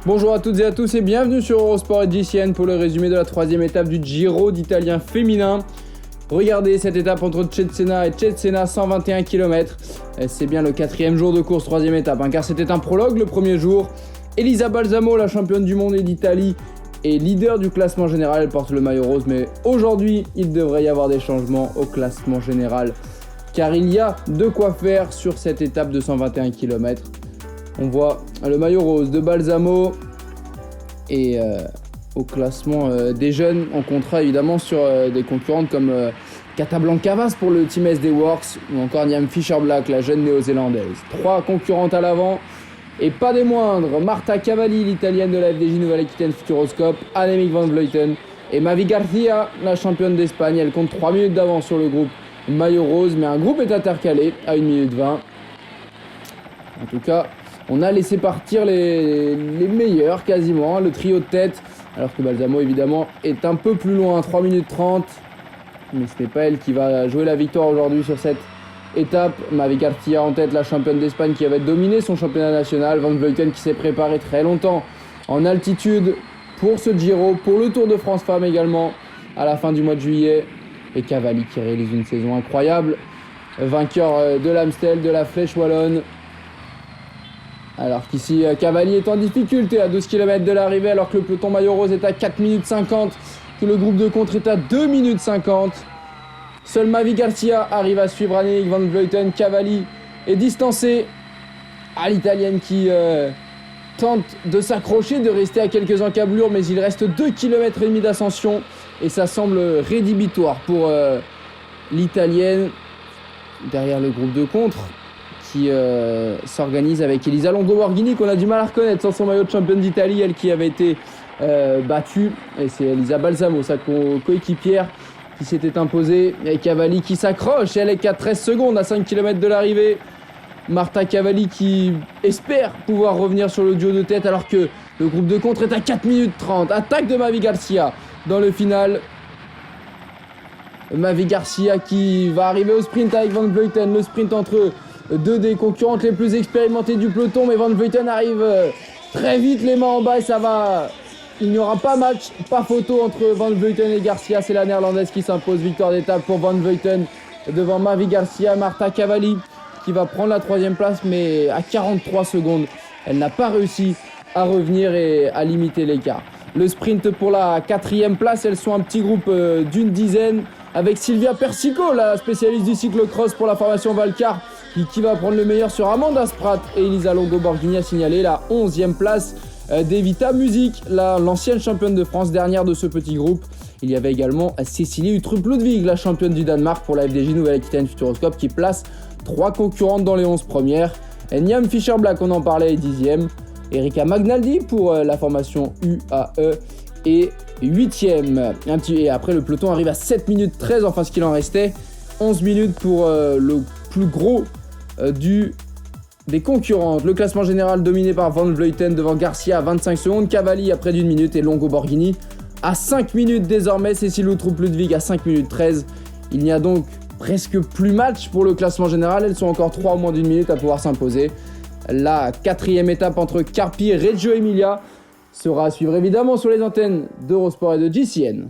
Bonjour à toutes et à tous et bienvenue sur Eurosport et GCN pour le résumé de la troisième étape du Giro d'Italien féminin. Regardez cette étape entre Cesena et Cesena, 121 km. C'est bien le quatrième jour de course, troisième étape, car c'était un prologue le premier jour. Elisa Balsamo, la championne du monde et d'Italie, est leader du classement général, elle porte le maillot rose, mais aujourd'hui, il devrait y avoir des changements au classement général, car il y a de quoi faire sur cette étape de 121 km. On voit le maillot rose de Balsamo et au classement des jeunes, on comptera évidemment sur des concurrentes comme Catablanca-Vas pour le Team SD Works ou encore Niamh Fisher-Black, la jeune néo-zélandaise. 3 concurrentes à l'avant et pas des moindres, Marta Cavalli, l'italienne de la FDJ Nouvelle-Aquitaine Futuroscope, Annemiek van Vleuten et Mavi Garcia, la championne d'Espagne. Elle compte 3 minutes d'avance sur le groupe maillot rose, mais un groupe est intercalé à 1 minute 20. En tout cas, on a laissé partir les meilleurs quasiment, le trio de tête, alors que Balsamo évidemment est un peu plus loin, 3 minutes 30. Mais ce n'est pas elle qui va jouer la victoire aujourd'hui sur cette étape. Mavi Garcia en tête, la championne d'Espagne qui avait dominé son championnat national. Van Vleuten qui s'est préparé très longtemps en altitude pour ce Giro, pour le Tour de France Femmes également à la fin du mois de juillet. Et Cavalli qui réalise une saison incroyable, vainqueur de l'Amstel, de la Flèche Wallonne. Alors qu'ici, Cavalli est en difficulté à 12 km de l'arrivée, alors que le peloton maillot rose est à 4 minutes 50, que le groupe de contre est à 2 minutes 50. Seul Mavi Garcia arrive à suivre Annemiek van Vleuten. Cavalli est distancé à l'italienne qui tente de s'accrocher, de rester à quelques encablures, mais il reste 2 km et demi d'ascension et ça semble rédhibitoire pour l'italienne. Derrière le groupe de contre qui s'organise avec Elisa Longo-Borghini, qu'on a du mal à reconnaître sans son maillot de championne d'Italie, elle qui avait été battue. Et c'est Elisa Balsamo, sa coéquipière, qui s'était imposée. Et Cavalli qui s'accroche, elle est qu'à 13 secondes à 5 km de l'arrivée. Marta Cavalli qui espère pouvoir revenir sur le duo de tête, alors que le groupe de contre est à 4 minutes 30. Attaque de Mavi Garcia dans le final. Mavi Garcia qui va arriver au sprint avec Van Vleuten, le sprint entre deux des concurrentes les plus expérimentées du peloton, mais Van Vleuten arrive très vite les mains en bas et ça va. Il n'y aura pas match, pas photo entre Van Vleuten et Garcia. C'est la néerlandaise qui s'impose, victoire d'étape pour Van Vleuten devant Mavi Garcia. Marta Cavalli qui va prendre la 3e place, mais à 43 secondes, elle n'a pas réussi à revenir et à limiter l'écart. Le sprint pour la 4e place, elles sont un petit groupe d'une dizaine, avec Silvia Persico, la spécialiste du cyclocross pour la formation Valcar, qui va prendre le meilleur sur Amanda Spratt, et Elisa Longo-Borghini a signalé la 11e place d'Evita Music, l'ancienne championne de France, dernière de ce petit groupe. Il y avait également Cecilie Uttrup-Ludwig, la championne du Danemark pour la FDJ Nouvelle-Aquitaine Futuroscope, qui place 3 concurrentes dans les 11 premières. Et Niamh Fisher-Black, on en parlait, est 10e. Erika Magnaldi pour la formation UAE est 8e. Et après, le peloton arrive à 7 minutes 13, enfin ce qu'il en restait. 11 minutes pour le plus gros des concurrentes. Le classement général dominé par Van Vleuten devant Garcia à 25 secondes, Cavalli à près d'1 minute et Longo-Borghini à 5 minutes désormais, Cecilie Uttrup-Ludwig à 5 minutes 13. Il n'y a donc presque plus match pour le classement général, elles sont encore 3 au moins d'1 minute à pouvoir s'imposer. La 4e étape entre Carpi et Reggio Emilia sera à suivre évidemment sur les antennes d'Eurosport et de GCN.